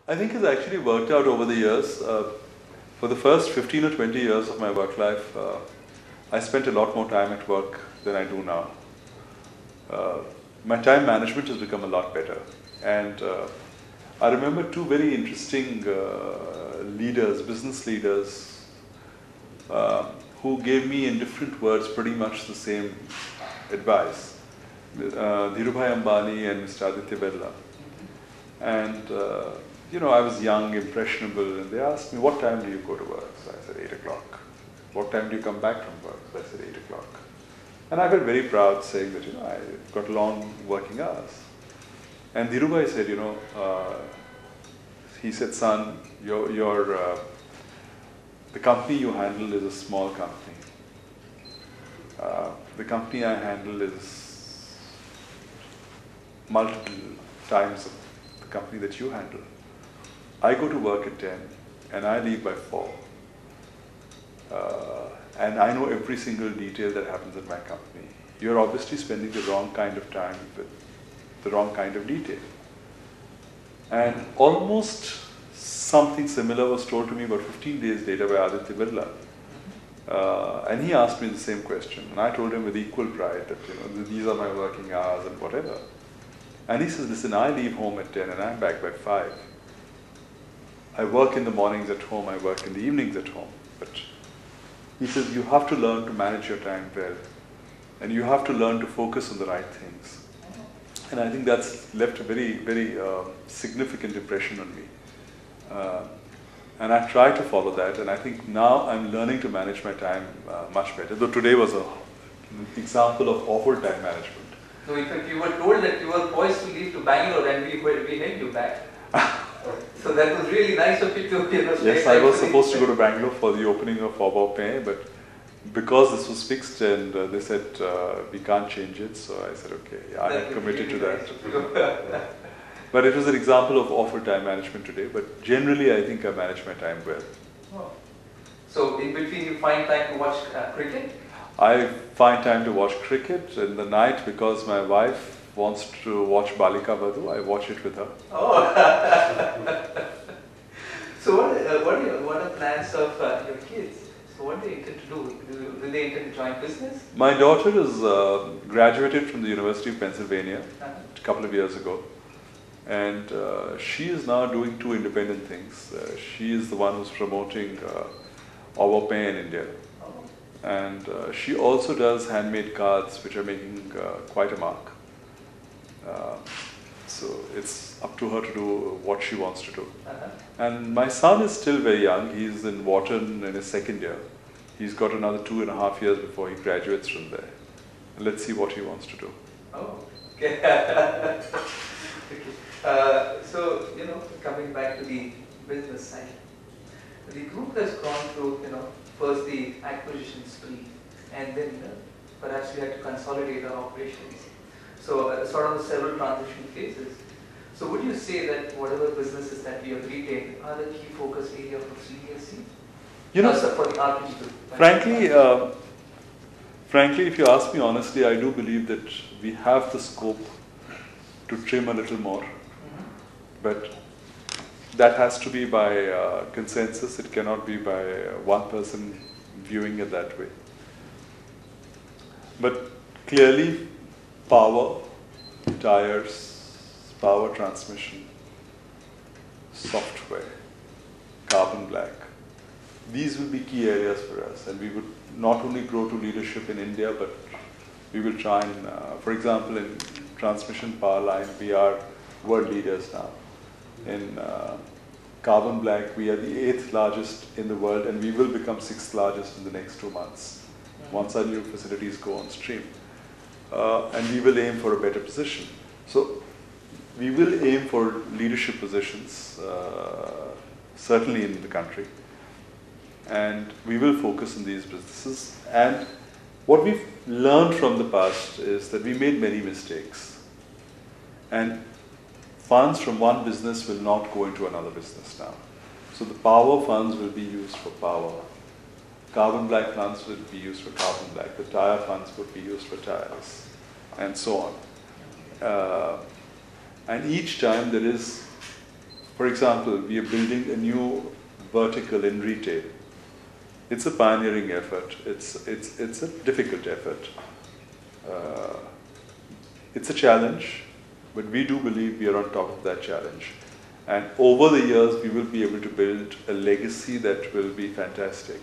I think it's actually worked out over the years. For the first 15 or 20 years of my work life, I spent a lot more time at work than I do now. My time management has become a lot better. And I remember two very interesting leaders, business leaders, who gave me in different words pretty much the same advice. Dhirubhai Ambani and Mr. Aditya Birla. And you know, I was young, impressionable, and they asked me, what time do you go to work? So I said, 8 o'clock. What time do you come back from work? So I said, 8 o'clock. And I felt very proud saying that, you know, I got long working hours. And Dhirubhai said, you know, he said, son, the company you handle is a small company. The company I handle is multiple times of the company that you handle. I go to work at 10 and I leave by 4. And I know every single detail that happens at my company. You're obviously spending the wrong kind of time with the wrong kind of detail. And almost something similar was told to me about 15 days later by Aditya Birla. And he asked me the same question. And I told him with equal pride that, you know, these are my working hours and whatever. And he says, listen, I leave home at 10 and I'm back by 5. I work in the mornings at home, I work in the evenings at home. But he says, you have to learn to manage your time well. And you have to learn to focus on the right things. And I think that's left a very, very significant impression on me. And I try to follow that. And I think now I'm learning to manage my time much better. Though today was an example of awful time management. So in fact, you were told that you were poised to leave to Bangalore and we held you back. So that was really nice of you to, you know, stay. Yes, I was supposed to go to Bangalore for the opening of Pay, but because this was fixed and they said we can't change it, so I said okay, yeah, I'm committed to that. But it was an example of awful time management today, but generally I think I manage my time well. Oh. So in between you find time to watch cricket? I find time to watch cricket in the night because my wife wants to watch Balika Vadhu. I watch it with her. Oh. So what are plans of your kids? So what do they intend to do? Do they intend to join business? My daughter is graduated from the University of Pennsylvania a couple of years ago. And she is now doing two independent things. She is the one who's promoting Pay in India. Oh. And she also does handmade cards which are making quite a mark. So it's up to her to do what she wants to do. And my son is still very young. He's in Wharton in his second year. He's got another 2.5 years before he graduates from there. And let's see what he wants to do. Oh, okay. Okay. So, you know, coming back to the business side, the group has gone through, you know, first the acquisition spree, and then perhaps we had to consolidate our operations. So, sort of several transition phases. So, would you say that whatever businesses that we have retained are the key focus area for CESC? You know, for the RPG group? Frankly, if you ask me honestly, I do believe that we have the scope to trim a little more. But that has to be by consensus. It cannot be by one person viewing it that way. But clearly, power, tires, power transmission, software, carbon black. These will be key areas for us, and we would not only grow to leadership in India, but we will try and, for example, in transmission power line, we are world leaders now. In carbon black, we are the 8th largest in the world, and we will become 6th largest in the next 2 months, once our new facilities go on stream. And we will aim for a better position. So we will aim for leadership positions, certainly in the country. And we will focus on these businesses. And what we've learned from the past is that we made many mistakes. And funds from one business will not go into another business now. So the power funds will be used for power. Carbon black funds will be used for carbon black. The tire funds would be used for tires, and so on. And each time there is For example, we are building a new vertical in retail. It's a pioneering effort. It's a difficult effort. It's a challenge, but we do believe we are on top of that challenge. And over the years, we will be able to build a legacy that will be fantastic.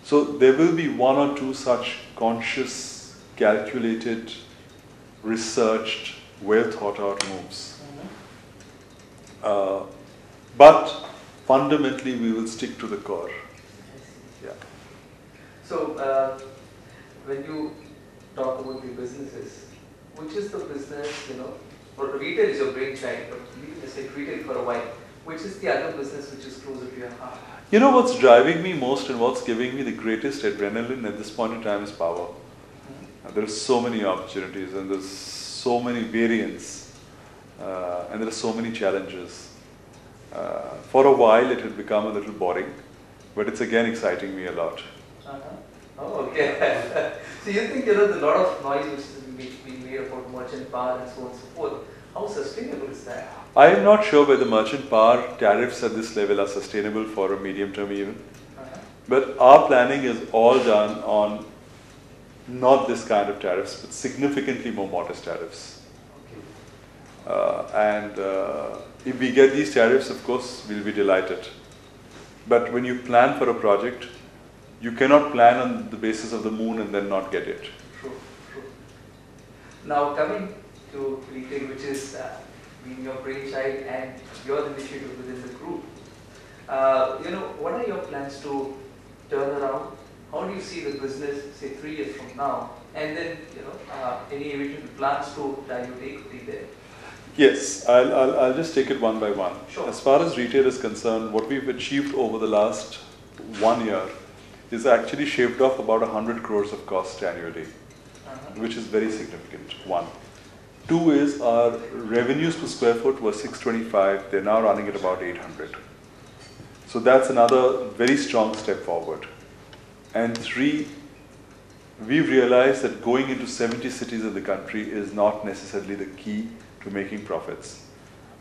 So there will be one or two such conscious, calculated, researched, well thought out moves. But fundamentally, we will stick to the core. Yeah. So when you talk about the businesses, which is the business, or retail is your brainchild, but leave aside retail for a while, which is the other business which is closer to your heart? You know what's driving me most and what's giving me the greatest adrenaline at this point in time is power. There are so many opportunities and there's so many variants and there are so many challenges. For a while it had become a little boring, but it's again exciting me a lot. Oh, okay. So you think there's a lot of noise which is being made about merchant power and so on and so forth. How sustainable is that? I am not sure whether merchant power tariffs at this level are sustainable for a medium term even. But our planning is all done on not this kind of tariffs, but significantly more modest tariffs. Okay. If we get these tariffs, of course, we'll be delighted. But when you plan for a project, you cannot plan on the basis of the moon and then not get it. True, true. Now coming to retail, which is being your brainchild and your initiative within the group, what are your plans to turn around? How do you see the business, say 3 years from now? And then, any eventual plans to dilute equity there? Yes, I'll just take it one by one. Sure. As far as retail is concerned, what we've achieved over the last 1 year is actually shaved off about 100 crores of cost annually, which is very significant, one. Two is our revenues per square foot were 625, they're now running at about 800. So that's another very strong step forward. And three, we've realized that going into 70 cities in the country is not necessarily the key to making profits.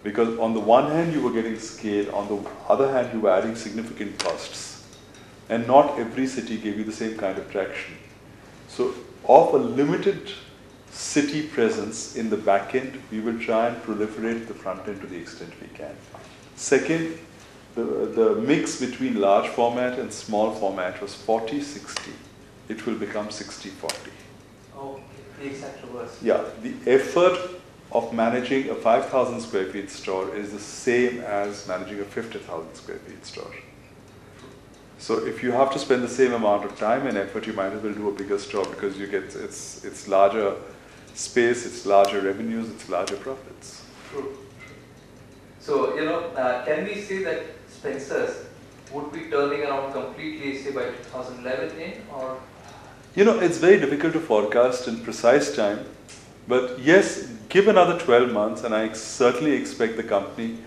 Because on the one hand, you were getting scale, on the other hand, you were adding significant costs. And not every city gave you the same kind of traction. So of a limited city presence in the back end, we will try and proliferate the front end to the extent we can. Second, the mix between large format and small format was 40-60. It will become 60-40. Oh, the exact reverse. Yeah, the effort of managing a 5,000 square feet store is the same as managing a 50,000 square feet store. So if you have to spend the same amount of time and effort, you might as well do a bigger store because you get it's larger space, it's larger revenues, it's larger profits. True. So can we say that Spencer's would be turning around completely, say by 2011 in, or? It's very difficult to forecast in precise time, but yes, give another 12 months, and I certainly expect the company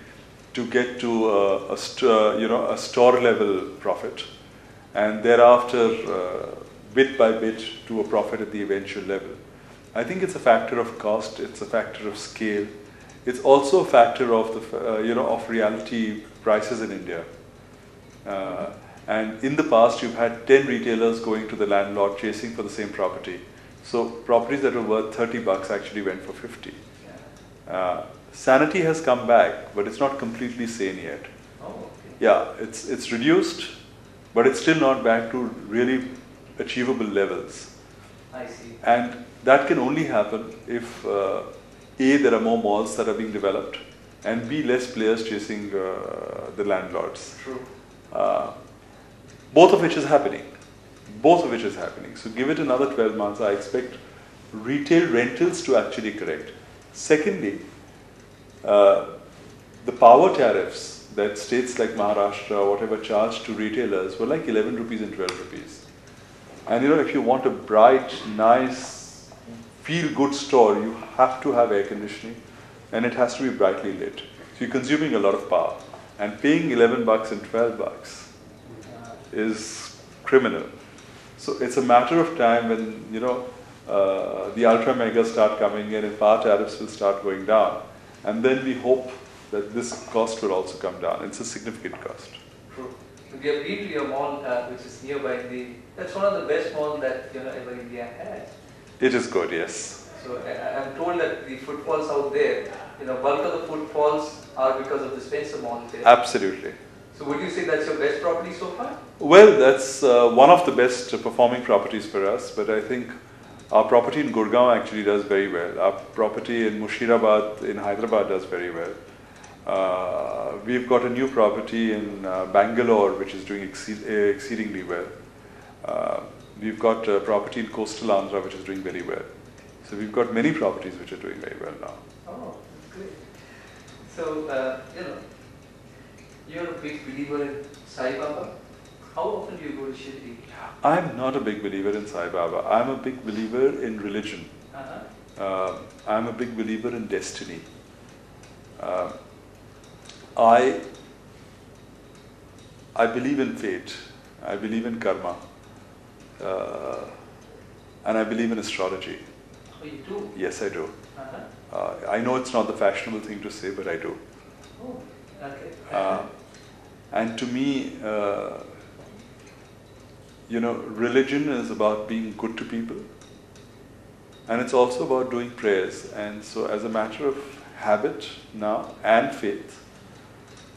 to get to a store level profit, and thereafter bit by bit to a profit at the eventual level. I think it's a factor of cost, it's a factor of scale, it's also a factor of the of reality prices in India. And in the past, you've had 10 retailers going to the landlord chasing for the same property. So properties that were worth 30 bucks actually went for 50. Sanity has come back, but it's not completely sane yet. Oh, okay. Yeah, it's reduced, but it's still not back to really achievable levels. I see. And that can only happen if A, there are more malls that are being developed, and B, less players chasing the landlords. True. Both of which is happening. Both of which is happening. So give it another 12 months, I expect retail rentals to actually correct. Secondly, the power tariffs that states like Maharashtra or whatever charged to retailers were like 11 rupees and 12 rupees. And if you want a bright, nice, feel-good store, you have to have air conditioning and it has to be brightly lit. So you're consuming a lot of power. And paying 11 bucks and 12 bucks is criminal. So it's a matter of time when, the ultra megas start coming in and power tariffs will start going down. And then we hope that this cost will also come down. It's a significant cost. True. We have been to your mall, which is nearby. That's one of the best malls that ever India has. It is good, yes. So I'm told that the footfalls out there, bulk of the footfalls are because of the Spencer Mall there. Absolutely. So would you say that's your best property so far? Well, that's one of the best performing properties for us, but I think our property in Gurgaon actually does very well. Our property in Mushirabad in Hyderabad does very well. We've got a new property in Bangalore which is doing exceedingly well. We've got a property in coastal Andhra which is doing very well. So we've got many properties which are doing very well now. Oh, that's great. So, you're a big believer in Sai Baba. How often do you go to Shirdi? I'm not a big believer in Sai Baba. I'm a big believer in religion. I'm a big believer in destiny. I believe in fate. I believe in karma. And I believe in astrology. Oh, you do? Yes, I do. I know it's not the fashionable thing to say, but I do. Oh, okay. And to me, religion is about being good to people, and it's also about doing prayers. And so, as a matter of habit now and faith,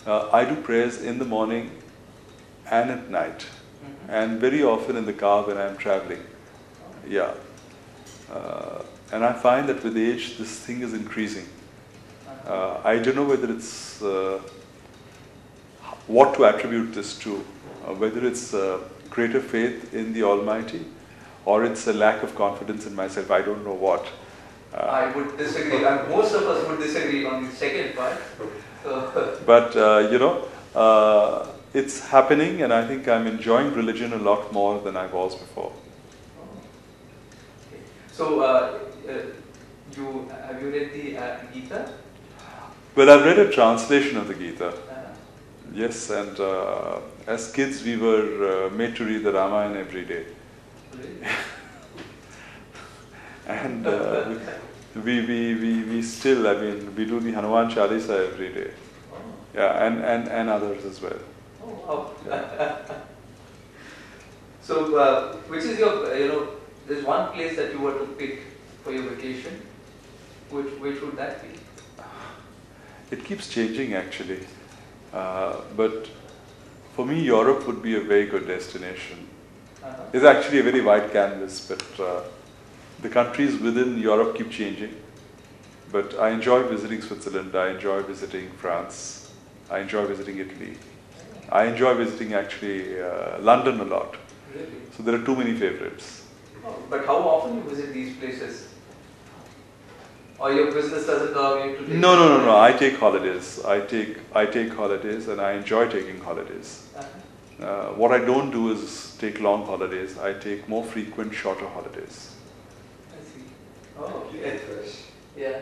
I do prayers in the morning and at night, and very often in the car when I'm traveling. Yeah. And I find that with age, this thing is increasing. I don't know whether it's what to attribute this to, whether it's greater faith in the Almighty, or it's a lack of confidence in myself. I don't know what. I would disagree. Most of us would disagree on the second part. But it's happening, and I think I'm enjoying religion a lot more than I was before. Okay. So, have you read the Gita? Well, I've read a translation of the Gita. Yes, and as kids we were made to read the Ramayana every day. Really? And we still, we do the Hanuman Chalisa every day. Oh. Yeah, and others as well. Oh, wow. Yeah. So, which is your, there's one place that you were to pick for your vacation. Which would that be? It keeps changing actually. But for me, Europe would be a very good destination. It's actually a very wide canvas, but the countries within Europe keep changing. But I enjoy visiting Switzerland, I enjoy visiting France, I enjoy visiting Italy. I enjoy visiting actually London a lot. Really? So there are too many favorites. Oh, but how often you visit these places? Or your business doesn't allow you to take? No. I take holidays. I take holidays, and I enjoy taking holidays. What I don't do is take long holidays. I take more frequent, shorter holidays. I see. Oh, okay. Yeah.